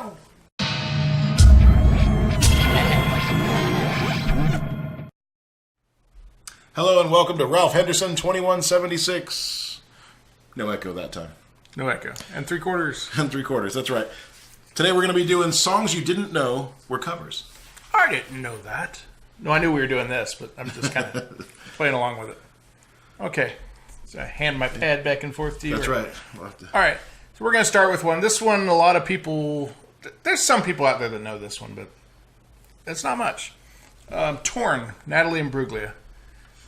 Ciao! Hello and welcome to Ralph Henderson 2176. No echo that time. No echo. And 3/4. And 3/4, that's right. Today we're going to be doing songs you didn't know were covers. I didn't know that. No, I knew we were doing this, but I'm just kind of playing along with it. Okay. So I hand my pad back and forth to you. That's right. All right. So we're going to start with one. This one, a lot of people... There's some people out there that know this one, but it's not much. Torn, Natalie Imbruglia.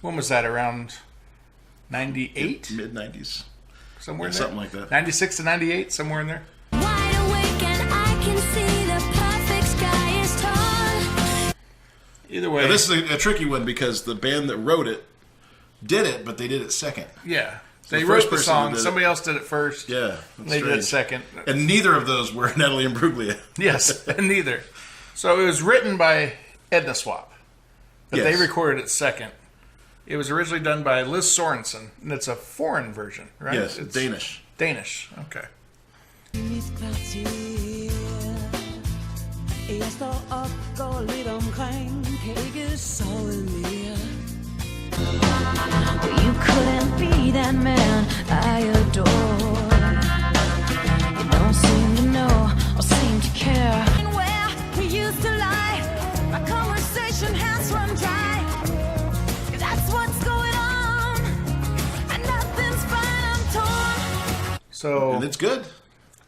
When was that? Around 98? Mid-90s. Somewhere in there? Something like that. 96 to 98, somewhere in there. Wide awake and I can see the perfect sky is torn. Either way. Now, this is a tricky one because the band that wrote it did it, but they did it second. Yeah. So They the first wrote the person song. that did it- Somebody else did it first. Yeah. And they did it second. And neither of those were Natalie Imbruglia. Yes, and neither. So it was written by Edna Swap, but Yes. they recorded it second. It was originally done by Liz Sorensen, and it's a foreign version, right? Yes, It's Danish. Danish, okay. Jeg står op, går lidt omkring, kan ikke sove mere. You couldn't be that man I adore. You don't seem to know or seem to care. And where we used to lie, my conversation has run dry. That's what's going on, and nothing's fine, I'm torn. So, And it's good.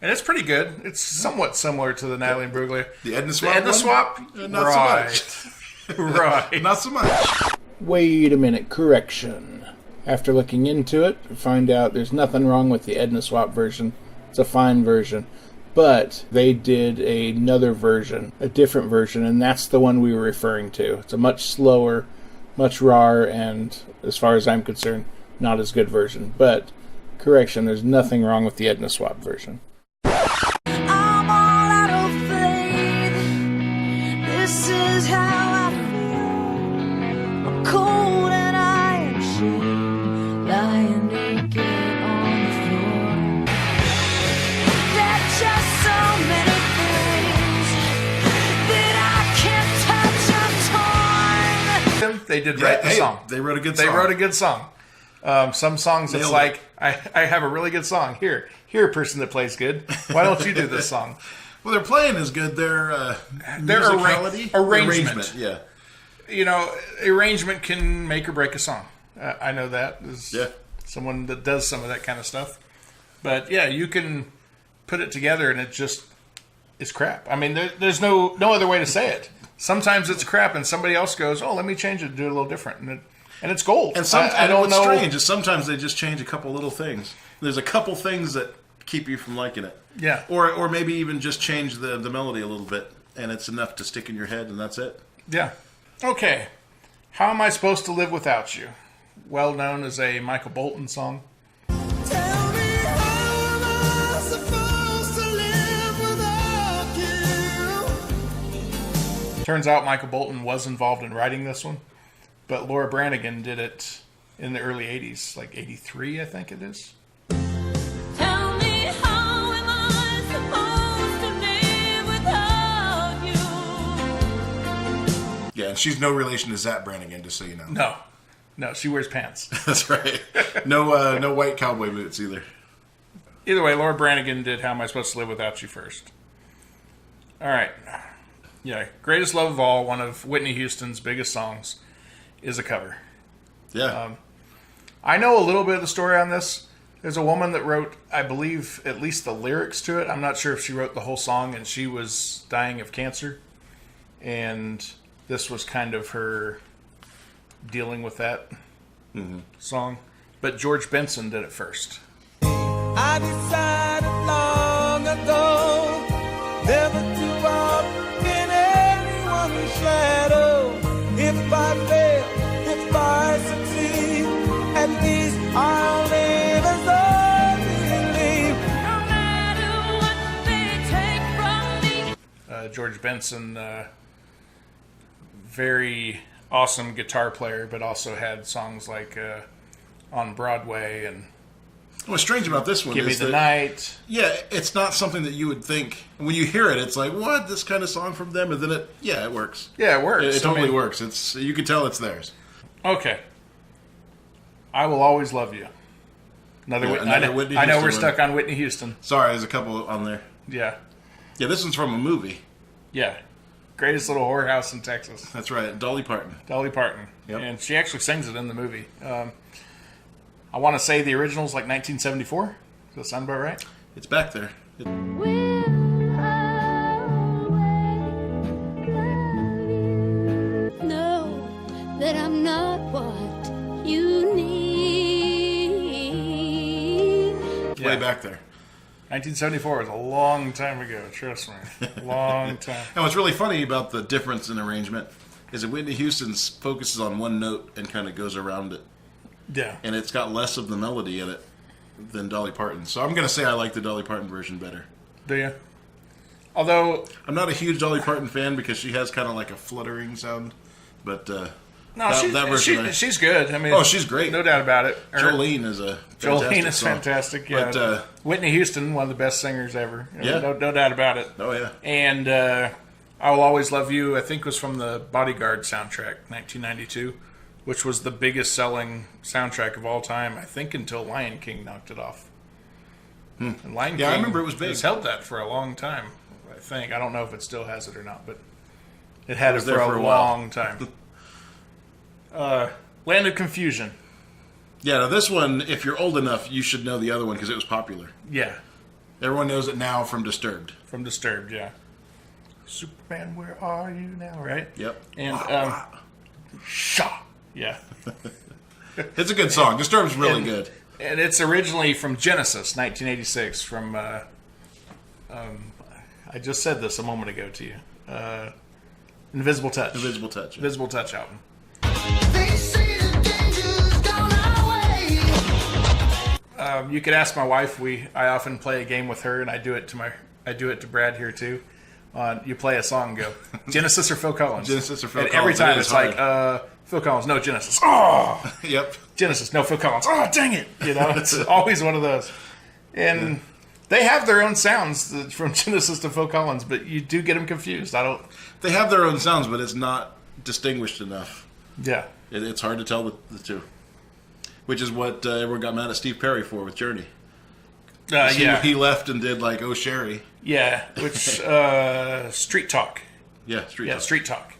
and it's pretty good. It's somewhat similar to the Natalie Imbruglia. The Edna The Swap Edna one? Swap? Not so much. Right. Not so much. Wait a minute, correction. After looking into it, I find out there's nothing wrong with the Edna Swap version. It's a fine version. But they did another version, a different version, and that's the one we were referring to. It's a much slower, much rawer, and as far as I'm concerned, not as good version. But, correction, there's nothing wrong with the Edna Swap version. I'm all out of faith. This is how I feel. I'm cold and I am ashamed, lying naked on the floor. There's just so many things that I can't touch. I'm torn. They did write the Hey, song. they wrote a good song. They wrote a good song. Some songs it's Nailed like, I have a really good song. Here, person that plays good. Why don't you do this song? Well, their playing is good. Their musicality? arrangement. Yeah. You know, arrangement can make or break a song. I know that as Yeah. someone that does some of that kind of stuff. But yeah, you can put it together and it just is crap. I mean, there's no other way to say it. Sometimes it's crap and somebody else goes, oh, let me change it and do it a little different. And it's gold. And I don't what's know. strange is sometimes they just change a couple little things. There's a couple things that keep you from liking it. Yeah. Or maybe even just change the melody a little bit, and it's enough to stick in your head, and that's it. Yeah. Okay. How Am I Supposed to Live Without You? Well known as a Michael Bolton song. Tell me how am I supposed to live without you? Turns out Michael Bolton was involved in writing this one, but Laura Branigan did it in the early 80s, like 83, I think it is. Tell me how am I supposed to live without you? Yeah, and she's no relation to Zap Branigan, just so you know. No, she wears pants. That's right. No white cowboy boots either. Either way, Laura Branigan did How Am I Supposed to Live Without You first. All right. Yeah, Greatest Love of All, one of Whitney Houston's biggest songs, is a cover. Yeah. I know a little bit of the story on this. There's a woman that wrote, I believe, at least the lyrics to it. I'm not sure if she wrote the whole song, and she was dying of cancer. And this was kind of her dealing with that song. But George Benson did it first. I decided long ago never to walk in anyone's shadow. If I fail, if I succeed, at least I'll live as I believe. No matter what they take from me. George Benson, very awesome guitar player, but also had songs like On Broadway and What's strange about this one Give Me is the that, Night. yeah, it's not something that you would think. When you hear it, it's like, what? This kind of song from them? And then it works. Yeah, it works. It totally works. You can tell it's theirs. Okay. I Will Always Love You. Another Whitney I know Houston we're one. stuck on Whitney Houston. Sorry, there's a couple on there. Yeah. Yeah, this one's from a movie. Yeah. Greatest Little Whorehouse in Texas. That's right, Dolly Parton. Dolly Parton. Yep. And she actually sings it in the movie. I want to say the original's like 1974. Does that sound about right? It's back there. Know that I'm not what you need. Way back there. 1974 was a long time ago. Trust me. Long time. And what's really funny about the difference in arrangement is that Whitney Houston focuses on one note and kind of goes around it. Yeah. And it's got less of the melody in it than Dolly Parton. So I'm going to say I like the Dolly Parton version better. Do you? Although... I'm not a huge Dolly Parton fan because she has kind of like a fluttering sound. But No, that version... she's good. I mean, Oh, she's great. No doubt about it. Jolene is a fantastic song. Fantastic. Yeah. But, Whitney Houston, one of the best singers ever. Yeah. No doubt about it. Oh, yeah. And I Will Always Love You, I think, was from the Bodyguard soundtrack, 1992, which was the biggest selling soundtrack of all time, I think, until Lion King knocked it off. And Lion King I remember it was big. has held that for a long time, I think. I don't know if it still has it or not, but it had it was for there a for a while. long time. Land of Confusion. Yeah, now this one, if you're old enough, you should know the other one because it was popular. Yeah, Everyone knows it now from Disturbed. from Disturbed, yeah. Superman, where are you now, right? Yep. And, Shaw. Yeah. It's a good song. Disturbed's really good. And it's originally from Genesis, 1986, from, I just said this a moment ago to you, Invisible Touch. Invisible Touch. Yeah. Invisible Touch album. You could ask my wife. I often play a game with her, and I do it to Brad here too. You play a song and go, Genesis or Phil Collins? Genesis or Phil and Collins. every time It it's is like, Phil Collins, no, Genesis. Oh! Yep. Genesis, no, Phil Collins. Oh, dang it. You know, it's always one of those. And they have their own sounds from Genesis to Phil Collins, but you do get them confused. They have their own sounds, but it's not distinguished enough. Yeah. It's hard to tell the two. Which is what everyone got mad at Steve Perry for with Journey. Yeah. He left and did like Oh Sherry. Yeah, which, Street Talk. Yeah, Street Yeah, Talk. Street Talk.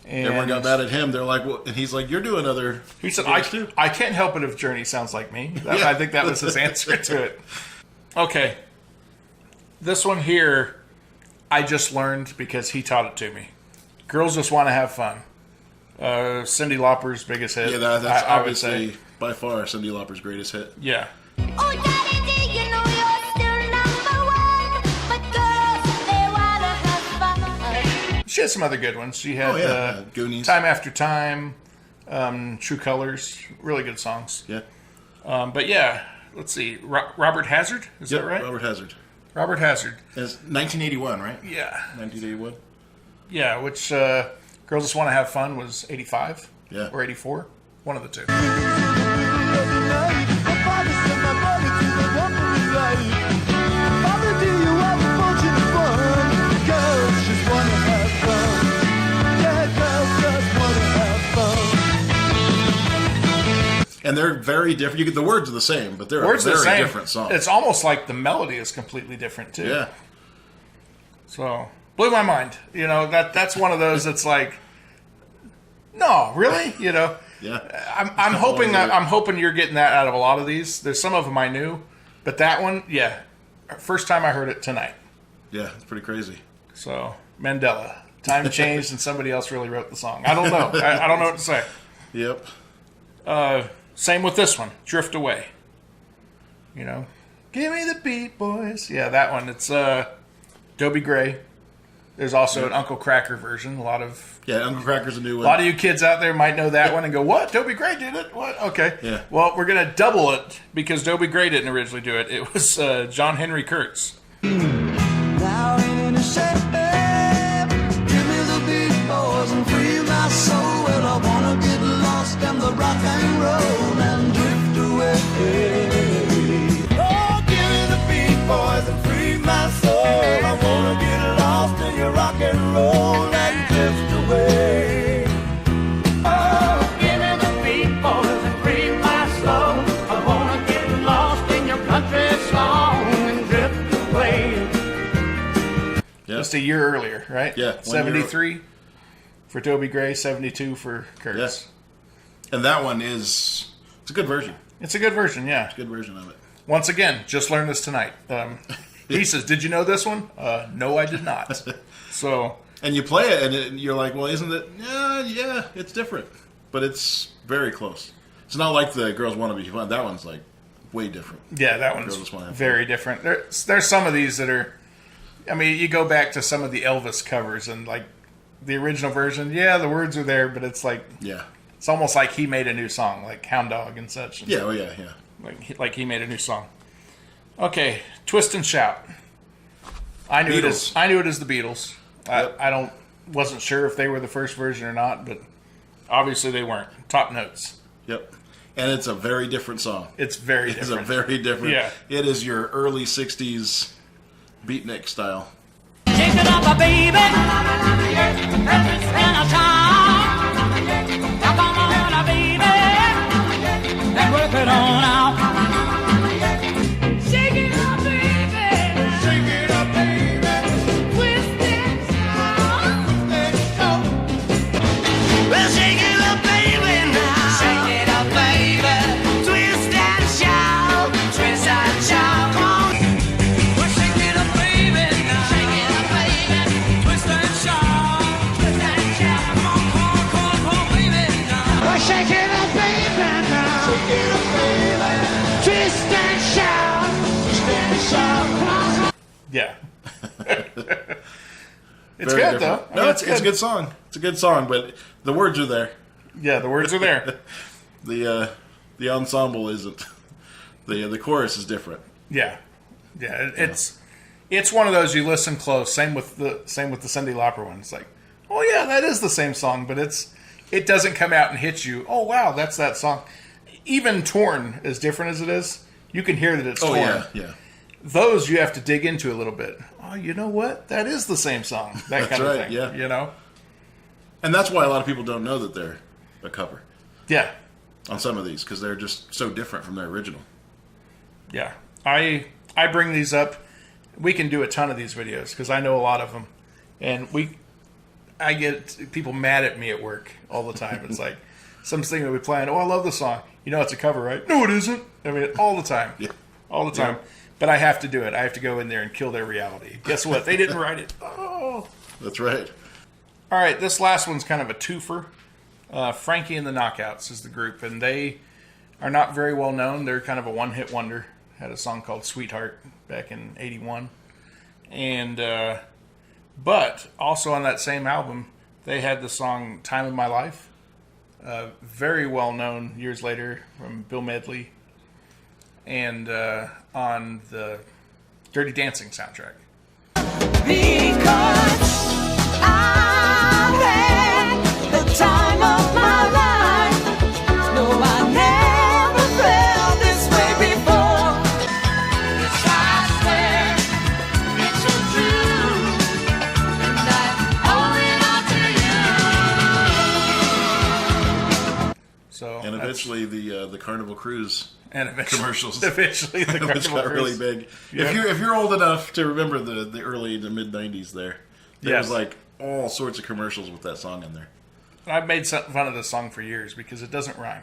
And Everyone got mad at him. They're like, well, and he's like, you're doing other. he said, things too. I can't help it if Journey sounds like me. Yeah. I think that was his answer to it. Okay. This one here, I just learned because he taught it to me. Girls Just Want to Have Fun. Cyndi Lauper's biggest hit. Yeah, that's I would say. obviously by far Cyndi Lauper's greatest hit. Yeah. Oh, Daddy, do you know you're still number one? But girls, they wanna have fun. She had some other good ones. She had Goonies. Time After Time, True Colors. Really good songs. Yeah. But yeah, let's see. Robert Hazard? Is that right? Robert Hazard. Robert Hazard. It's 1981, right? Yeah. 1981. Yeah, which Girls Just Want to Have Fun was 85 Yeah. or 84. One of the two. And they're very different. You get the words are the same, but they're Words a are the very same. different song. It's almost like the melody is completely different too. Yeah. So blew my mind. You know, that's one of those that's like, no, really? You know. Yeah. I'm hoping you're getting that out of a lot of these. There's some of them I knew, but that one, yeah, first time I heard it tonight. Yeah, it's pretty crazy. So Mandela, time changed, and somebody else really wrote the song. I don't know. I don't know what to say. Yep. Same with this one, Drift Away. You know, give me the beat, boys. Yeah, that one. It's Dobie Gray. There's also an Uncle Cracker version. Yeah, Uncle Cracker's a new one. A lot of you kids out there might know that one and go, what? Dobie Gray did it? What? Okay. Yeah. Well, we're going to double it because Dobie Gray didn't originally do it. It was John Henry Kurtz. Now in a shape, give me the beat, boys, and free my soul. Well, I wanna get lost in the rock and roll and drift away. Just a year earlier, right? Yeah, 1 year. 73 for Toby Gray, 72 for Kurtz. Yes. And that one it's a good version. It's a good version, yeah. It's a good version of it. Once again, just learned this tonight. He says, "Did you know this one?" No, I did not. So, and you play it, and you're like, "Well, isn't it?" Yeah, it's different, but it's very close. It's not like the Girls Want to Be Fun. That one's like way different. Yeah, that one's very different. There's some of these that are. I mean, you go back to some of the Elvis covers, and like the original version. Yeah, the words are there, but it's like it's almost like he made a new song, like Hound Dog and such. And yeah. Like he made a new song. Okay, Twist and Shout. I knew Beatles. it as the Beatles. Yep. I wasn't sure if they were the first version or not, but obviously they weren't. Top notes. Yep. And it's a very different song. It's very different. It's a very different. Yeah. It is your early '60s beatnik style. Shake it up, baby. And a time. Come on, baby. And work it on out. Shake it up, baby. Shake it up, baby. Twist and shout. Well, shake it up, baby, now. Shake it up, baby. Twist and shout. Twist and shout. Come on. Well, shake it up, baby, now. Shake it up, baby. Twist and shout. Twist and shout. Come on, baby, now. Well, shake it up, baby, now. Shake it up, baby. Twist and shout. Twist and shout. Come on. Yeah. It's Very good, different. though. No, it's a good song. It's a good song, but the words are there. Yeah, the words are there. The ensemble isn't. The chorus is different. Yeah. It's one of those you listen close. Same with the Cyndi Lauper one. It's like, oh yeah, that is the same song, but it doesn't come out and hit you. Oh wow, that's that song. Even Torn, as different as it is, you can hear that it's Torn. Yeah. Those you have to dig into a little bit. Oh, you know what? That is the same song. That kind of right, thing. yeah. You know? And that's why a lot of people don't know that they're a cover Yeah. on some of these, because they're just so different from their original. Yeah. I bring these up. We can do a ton of these videos because I know a lot of them. And I get people mad at me at work all the time. It's like something that we plan. Oh, I love the song. You know it's a cover, right? No, it isn't. I mean, all the time. Yeah. All the time. Yeah. But I have to do it. I have to go in there and kill their reality. Guess what? They didn't write it. Oh. That's right. All right, this last one's kind of a twofer. Frankie and the Knockouts is the group, and they are not very well known. They're kind of a one-hit wonder. Had a song called Sweetheart back in '81. And but also on that same album, they had the song Time of My Life. Very well known years later from Bill Medley. And on the Dirty Dancing soundtrack. Because I've had the time of my life. No, I never felt this way before. Yes, I swear it's so true. And I owe it all to you. So And eventually the Carnival Cruise commercials. Eventually the which Carnival got Cruise. really big. Yeah. If you're old enough to remember the early to mid '90s, there Yes. was like all sorts of commercials with that song in there. I've made fun of this song for years because it doesn't rhyme.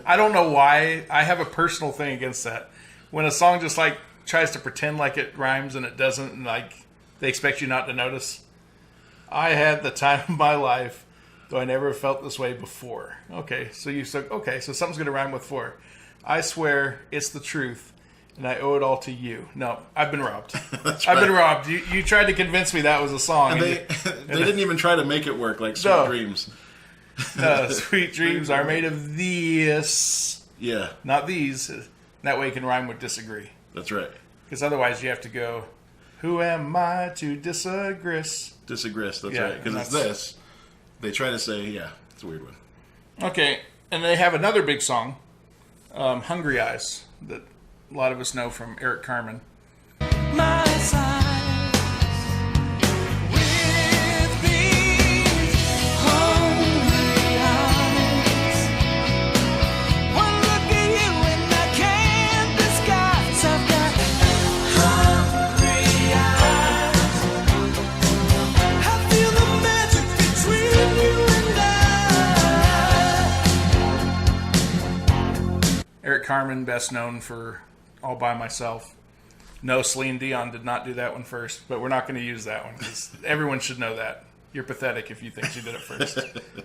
I don't know why. I have a personal thing against that. When a song just like tries to pretend like it rhymes and it doesn't, and like they expect you not to notice. I had the time of my life, though I never felt this way before. Okay, so you said, okay, so something's going to rhyme with for. I swear it's the truth, and I owe it all to you. No, I've been robbed. I've been robbed. You tried to convince me that was a song. And they didn't even try to make it work like Sweet No. Dreams. Sweet dreams are made of this, Yeah, not these. That way you can rhyme with disagree. that's right. Because otherwise you have to go, who am I to disagree? Disagress, that's Yeah, right. Because and it's that's- this. They try to say, yeah, it's a weird one. Okay, and they have another big song, Hungry Eyes, that a lot of us know from Eric Carmen. My size with these hungry eyes. One look at you and I can't disguise. I've got hungry eyes. Carmen, best known for All By Myself. No, Celine Dion did not do that one first, but we're not going to use that one because everyone should know that. You're pathetic if you think she did it first.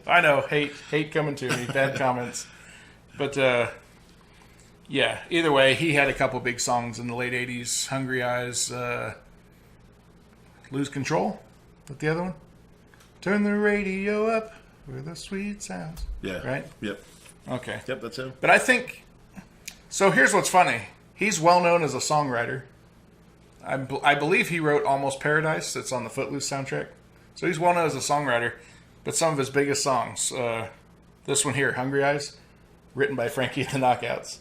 I know, hate coming to me, bad comments. But, yeah, either way, he had a couple big songs in the late 80s. Hungry Eyes, Lose Control. What's the other one? Turn the radio up for the sweet sounds. Yeah. Right? Yep. Okay. Yep, that's him. But I think... So here's what's funny. He's well known as a songwriter. I believe he wrote Almost Paradise. That's on the Footloose soundtrack. So he's well known as a songwriter. But some of his biggest songs... this one here, Hungry Eyes, written by Frankie and the Knockouts.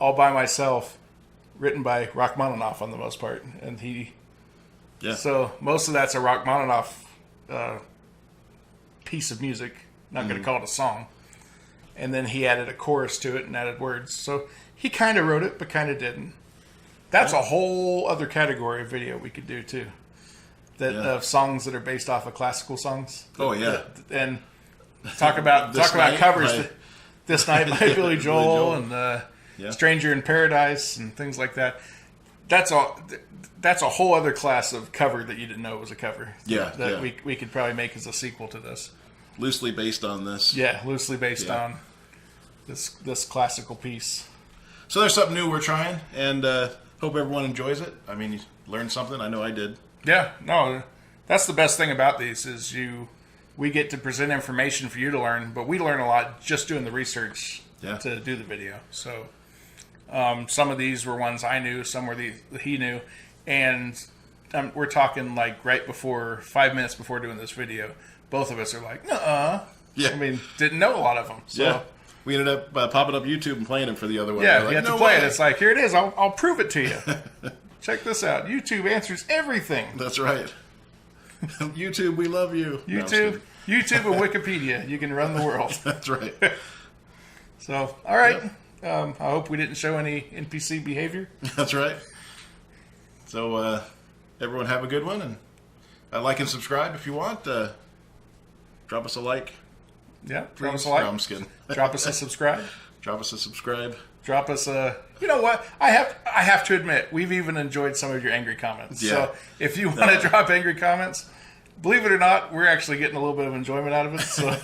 All By Myself, written by Rachmaninoff on the most part. And he... Yeah. So most of that's a Rachmaninoff piece of music. Not going to call it a song. And then he added a chorus to it and added words. So he kind of wrote it, but kind of didn't. That's a whole other category of video we could do too. Of songs that are based off of classical songs. Oh yeah. And talk about covers. This Night by Billy Joel and Stranger in Paradise and things like that. That's a whole other class of cover that you didn't know was a cover. Yeah. That we could probably make as a sequel to this. Loosely based on this. Yeah, loosely based on this classical piece. So there's something new we're trying, and hope everyone enjoys it. I mean, you learned something. I know I did. Yeah, no, that's the best thing about these is we get to present information for you to learn, but we learn a lot just doing the research to do the video. So some of these were ones I knew, some were he knew, and we're talking like right before 5 minutes before doing this video. Both of us are like, nuh-uh. Yeah. I mean, didn't know a lot of them. So. Yeah. We ended up popping up YouTube and playing them for the other one. Yeah, like, you have to play it. It's like, here it is. I'll prove it to you. Check this out. YouTube answers everything. That's right. YouTube, we love you. YouTube and Wikipedia. You can run the world. That's right. So, all right. Yep. I hope we didn't show any NPC behavior. That's right. So, everyone have a good one. And like and subscribe if you want. Drop us a like. Yeah, drop us a like. No, I'm just kidding. Drop us a subscribe. Drop us a subscribe. Drop us a... You know what? I have to admit, we've even enjoyed some of your angry comments. Yeah. So if you want to drop angry comments, believe it or not, we're actually getting a little bit of enjoyment out of it. So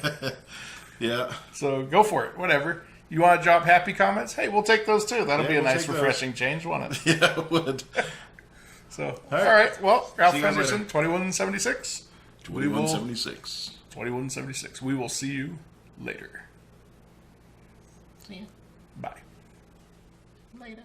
yeah. So go for it. Whatever. You want to drop happy comments? Hey, we'll take those too. That'll be a we'll nice, refreshing change, won't it? Yeah, it would. So, all right. Well, Ralph See you later. Fenderson, 2176. 2176. 2176. We will see you later. See ya. Bye. Later.